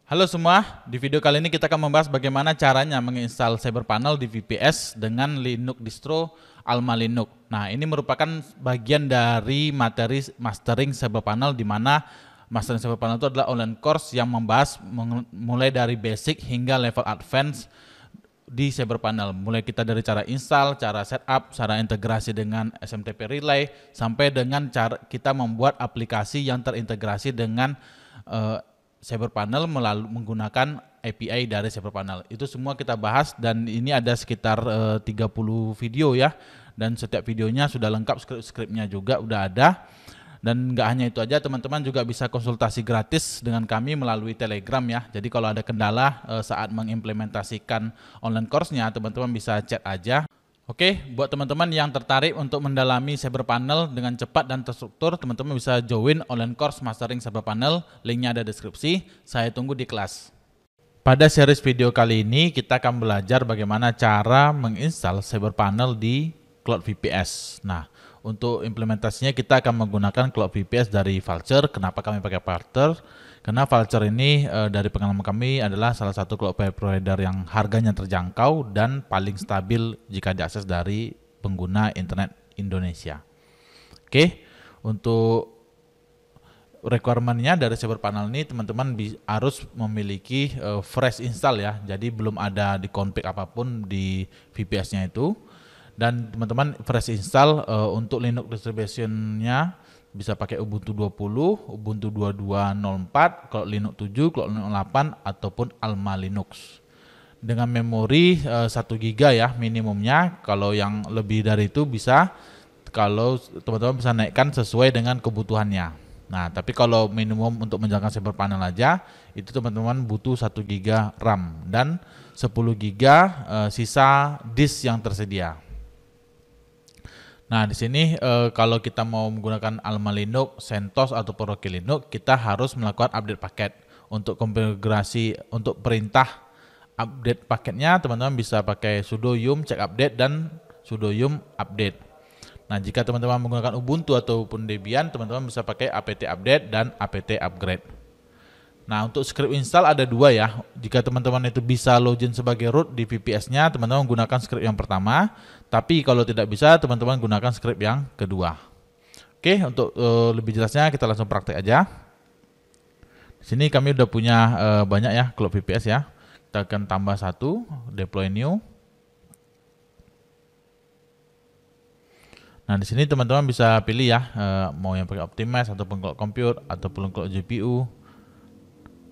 Halo semua, di video kali ini kita akan membahas bagaimana caranya menginstal CyberPanel di VPS dengan Linux distro Alma Linux. Nah, ini merupakan bagian dari materi mastering CyberPanel di mana mastering CyberPanel itu adalah online course yang membahas mulai dari basic hingga level advance di CyberPanel. Mulai kita dari cara install, cara setup, cara integrasi dengan SMTP Relay, sampai dengan cara kita membuat aplikasi yang terintegrasi dengan CyberPanel menggunakan API dari CyberPanel. Itu semua kita bahas dan ini ada sekitar 30 video ya. Dan setiap videonya sudah lengkap, skrip-skripnya juga udah ada. Dan nggak hanya itu aja, teman-teman juga bisa konsultasi gratis dengan kami melalui Telegram ya. Jadi kalau ada kendala saat mengimplementasikan online course-nya, teman-teman bisa chat aja. Oke, buat teman-teman yang tertarik untuk mendalami CyberPanel dengan cepat dan terstruktur, teman-teman bisa join online course Mastering CyberPanel, linknya ada di deskripsi. Saya tunggu di kelas. Pada series video kali ini, kita akan belajar bagaimana cara menginstal CyberPanel di Cloud VPS. Nah, untuk implementasinya kita akan menggunakan Cloud VPS dari Vultr. Kenapa kami pakai Vultr? Karena Vultr ini dari pengalaman kami adalah salah satu cloud provider yang harganya terjangkau dan paling stabil jika diakses dari pengguna internet Indonesia. Oke, untuk requirement-nya dari CyberPanel ini teman-teman harus memiliki fresh install ya. Jadi belum ada di config apapun di VPS-nya itu. Dan teman-teman fresh install untuk Linux distribution-nya bisa pakai Ubuntu 20, Ubuntu 22.04, kalau Linux 7, kalau Linux 8 ataupun Alma Linux. Dengan memori 1 GB ya minimumnya. Kalau yang lebih dari itu bisa, kalau teman-teman bisa naikkan sesuai dengan kebutuhannya. Nah, tapi kalau minimum untuk menjalankan CyberPanel aja itu teman-teman butuh 1 GB RAM dan 10 GB sisa disk yang tersedia. Nah, di sini kalau kita mau menggunakan Alma Linux, CentOS atau Rocky Linux, kita harus melakukan update paket. Untuk konfigurasi untuk perintah update paketnya, teman-teman bisa pakai sudo yum check update dan sudo yum update. Nah, jika teman-teman menggunakan Ubuntu ataupun Debian, teman-teman bisa pakai apt update dan apt upgrade. Nah, untuk script install ada 2 ya. Jika teman-teman itu bisa login sebagai root di VPS-nya, teman-teman gunakan script yang pertama. Tapi kalau tidak bisa, teman-teman gunakan script yang kedua. Oke, untuk lebih jelasnya kita langsung praktek aja. Di sini kami udah punya banyak ya cloud VPS ya. Kita akan tambah 1, deploy new. Nah, di sini teman-teman bisa pilih ya, mau yang pakai Optimize ataupun cloud compute ataupun cloud GPU.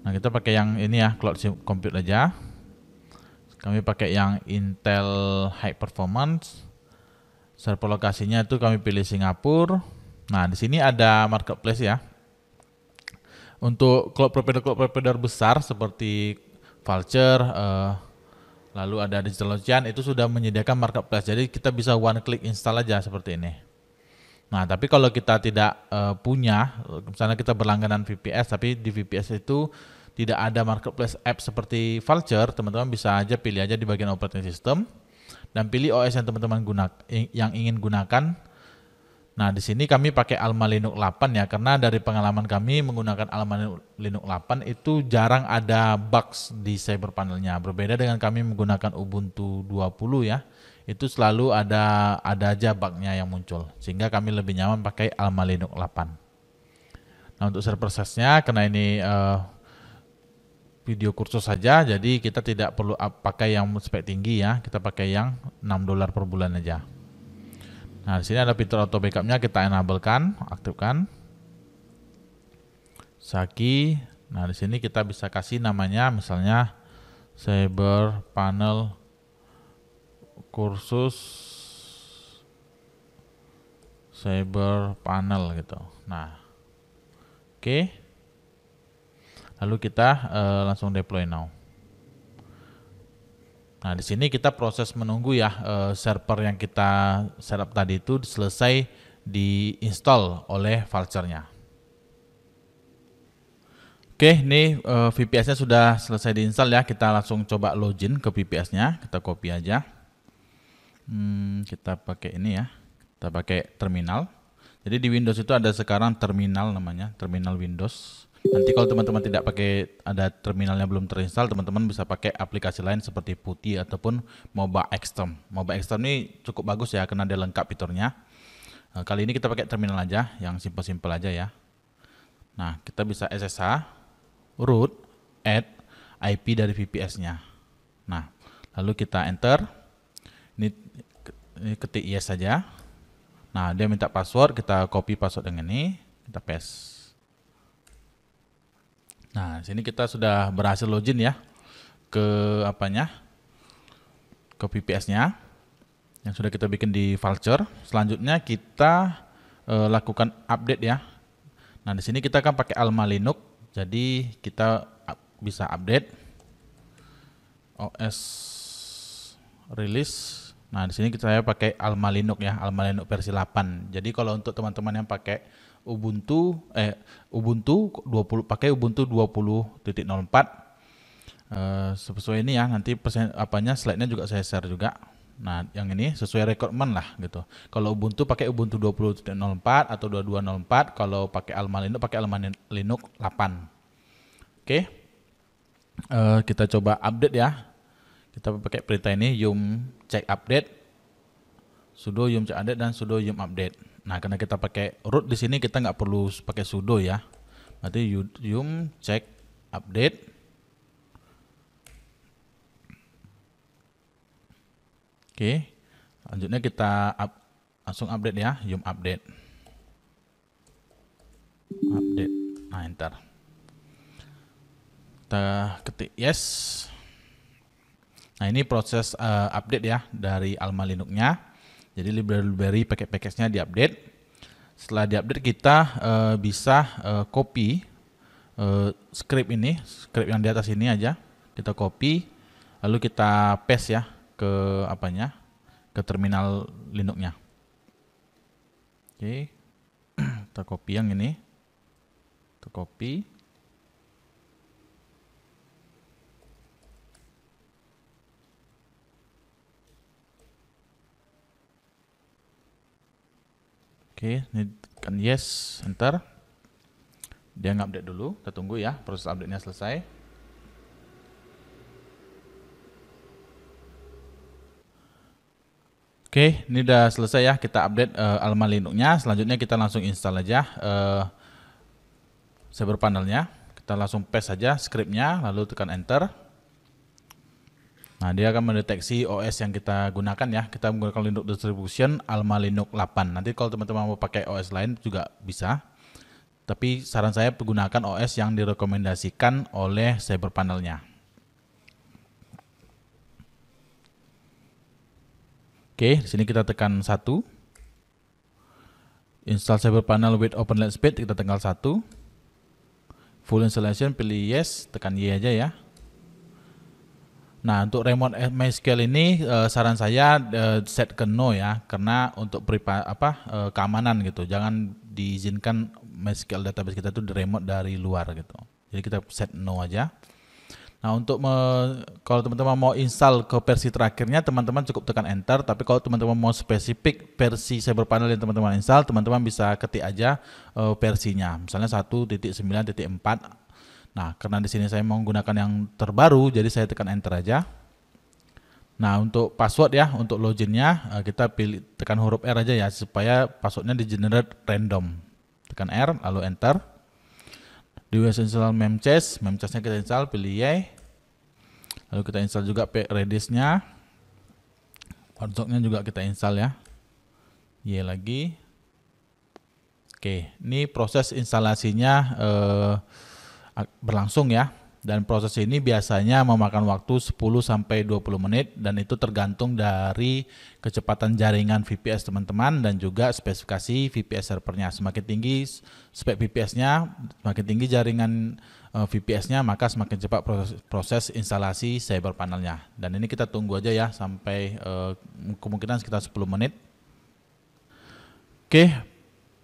Nah, kita pakai yang ini ya, cloud compute aja. Kami pakai yang Intel High Performance. Server lokasinya itu kami pilih Singapura. Nah, di sini ada marketplace ya. Untuk cloud provider besar seperti Vultr, lalu ada DigitalOcean, itu sudah menyediakan marketplace. Jadi kita bisa one click install aja seperti ini. Nah, tapi kalau kita tidak punya, misalnya kita berlangganan VPS, tapi di VPS itu tidak ada marketplace app seperti Vultr, teman-teman bisa aja pilih aja di bagian operating system dan pilih OS yang teman-teman ingin gunakan. Nah, di sini kami pakai Alma Linux 8 ya, karena dari pengalaman kami menggunakan Alma Linux 8 itu jarang ada bugs di CyberPanel-nya. Berbeda dengan kami menggunakan Ubuntu 20 ya. Itu selalu ada aja bugnya yang muncul, sehingga kami lebih nyaman pakai Alma Linux 8. Nah, untuk server prosesnya, karena ini video kursus saja, jadi kita tidak perlu pakai yang spek tinggi ya, kita pakai yang $6 per bulan aja. Nah, di sini ada fitur auto backupnya, kita enablekan, aktifkan. Saki. Nah, di sini kita bisa kasih namanya, misalnya CyberPanel kursus CyberPanel gitu. Nah, oke. Lalu kita langsung deploy now. Nah, di sini kita proses menunggu ya server yang kita setup tadi itu selesai diinstal oleh Vultr-nya. Oke, ini VPS-nya sudah selesai diinstal ya. Kita langsung coba login ke VPS-nya. Kita copy aja. Kita pakai ini ya. Kita pakai terminal. Jadi di Windows itu ada sekarang terminal namanya, terminal Windows. Nanti kalau teman-teman tidak pakai, ada terminalnya belum terinstall, teman-teman bisa pakai aplikasi lain seperti Putih ataupun Moba Extreme. Moba Extreme ini cukup bagus ya karena dia lengkap fiturnya. Nah, kali ini kita pakai terminal aja, yang simple-simple aja ya. Nah, kita bisa SSH, root, add, IP dari VPS-nya. Nah, lalu kita enter. Ini ketik yes saja. Nah, dia minta password, kita copy password yang ini, kita paste. Nah, sini kita sudah berhasil login ya ke ke VPS-nya yang sudah kita bikin di Vultr. Selanjutnya kita lakukan update ya. Nah, di sini kita akan pakai Alma Linux, jadi kita bisa update OS release. Nah, di sini saya pakai Alma Linux ya, Alma Linux versi 8. Jadi kalau untuk teman-teman yang pakai Ubuntu 20, pakai Ubuntu 20.04 sesuai ini ya, nanti slide-nya juga saya share juga. Nah, yang ini sesuai requirement lah gitu. Kalau Ubuntu pakai Ubuntu 20.04 atau 22.04, kalau pakai Alma Linux 8. Oke. Kita coba update ya. Kita pakai perintah ini yum check update, sudo yum check update dan sudo yum update. Nah, karena kita pakai root di sini kita nggak perlu pakai sudo ya. Berarti yum check update. Oke. Selanjutnya kita langsung update ya, yum update. Update. Nah, enter. Kita ketik yes. Nah, ini proses update ya dari Alma Linux-nya. Jadi library package-nya diupdate. Setelah diupdate kita bisa copy script yang di atas ini aja. Kita copy, lalu kita paste ya ke ke terminal Linux-nya. Oke, kita copy yang ini. Kita copy. Oke, ini tekan yes, enter. Dia nge-update dulu, kita tunggu ya, proses update-nya selesai. Oke, ini udah selesai ya, kita update Alma Linux-nya. Selanjutnya kita langsung install aja Cyber Panel-nya. Kita langsung paste saja script-nya, lalu tekan enter. Nah, dia akan mendeteksi OS yang kita gunakan ya. Kita menggunakan Linux distribution Alma Linux 8. Nanti kalau teman-teman mau pakai OS lain juga bisa. Tapi saran saya menggunakan OS yang direkomendasikan oleh Cyber Panel-nya. Oke, di sini kita tekan 1. Install Cyber Panel with Open Light Speed, kita tekan 1. Full installation, pilih yes, tekan Y aja ya. Nah, untuk remote MySQL ini saran saya set ke no ya, karena untuk keamanan gitu. Jangan diizinkan MySQL database kita itu di remote dari luar gitu. Jadi kita set no aja. Nah, untuk kalau teman-teman mau install ke versi terakhirnya, teman-teman cukup tekan enter. Tapi kalau teman-teman mau spesifik versi Cyber Panel yang teman-teman install, teman-teman bisa ketik aja versinya. Misalnya 1.9.4. Nah, karena di sini saya mau menggunakan yang terbaru, jadi saya tekan enter aja. Nah, untuk password ya, untuk loginnya kita tekan huruf R aja ya, supaya passwordnya di generate random. Tekan R, lalu enter. Di install memcache-nya kita install, pilih Y. Lalu kita install juga Redis-nya. Outlook-nya juga kita install ya. Y lagi. Oke, ini proses instalasinya berlangsung ya, dan proses ini biasanya memakan waktu 10-20 menit, dan itu tergantung dari kecepatan jaringan VPS teman-teman dan juga spesifikasi VPS servernya. Semakin tinggi spek VPS-nya, semakin tinggi jaringan VPS-nya, maka semakin cepat proses instalasi Cyber Panel-nya. Dan ini kita tunggu aja ya sampai kemungkinan sekitar 10 menit. Oke.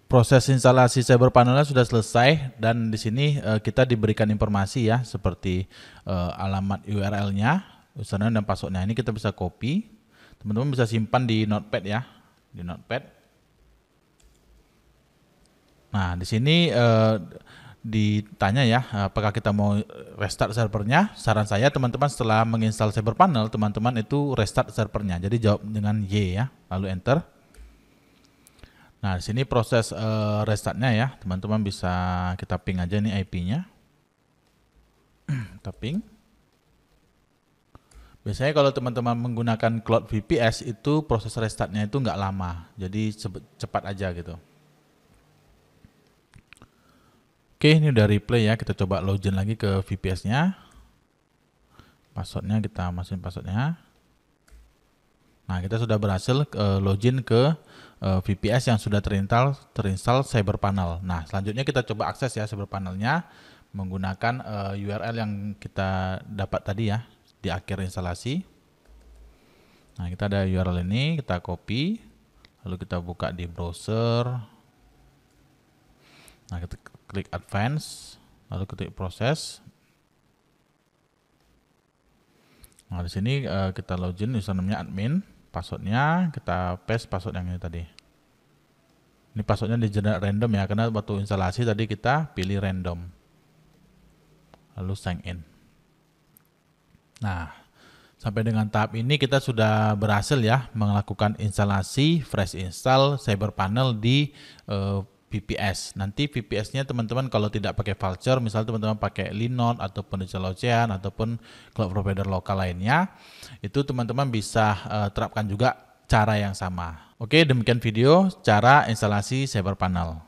Proses instalasi Cyber Panel-nya sudah selesai, dan di sini kita diberikan informasi ya, seperti alamat URL-nya, username dan password-nya. Ini kita bisa copy. Teman-teman bisa simpan di Notepad ya, di Notepad. Nah, di sini ditanya ya, apakah kita mau restart servernya. Saran saya teman-teman setelah menginstal Cyberpanel, teman-teman itu restart servernya. Jadi jawab dengan Y ya, lalu enter. Nah, di sini proses restartnya ya, teman-teman bisa kita ping aja nih IP-nya. Kita ping. Biasanya kalau teman-teman menggunakan Cloud VPS itu proses restartnya itu nggak lama, jadi cepat aja gitu. Oke, ini udah replay ya, kita coba login lagi ke VPS-nya. Passwordnya kita masukin passwordnya. Nah, kita sudah berhasil login ke VPS yang sudah terinstall Cyberpanel. Nah, selanjutnya kita coba akses ya Cyberpanelnya menggunakan URL yang kita dapat tadi ya di akhir instalasi. Nah, kita ada URL ini, kita copy, lalu kita buka di browser. Nah, kita klik advance, lalu ketik proses. Nah, di sini kita login, username-nya admin, passwordnya kita paste password yang ini tadi. Ini passwordnya di generate random ya, karena waktu instalasi tadi kita pilih random. Lalu sign in. Nah, sampai dengan tahap ini kita sudah berhasil ya melakukan instalasi fresh install Cyberpanel di VPS. Nanti VPS-nya teman-teman kalau tidak pakai voucher, misalnya teman-teman pakai Linode ataupun DigitalOcean ataupun cloud provider lokal lainnya, itu teman-teman bisa terapkan juga cara yang sama. Oke, demikian video cara instalasi Cyberpanel.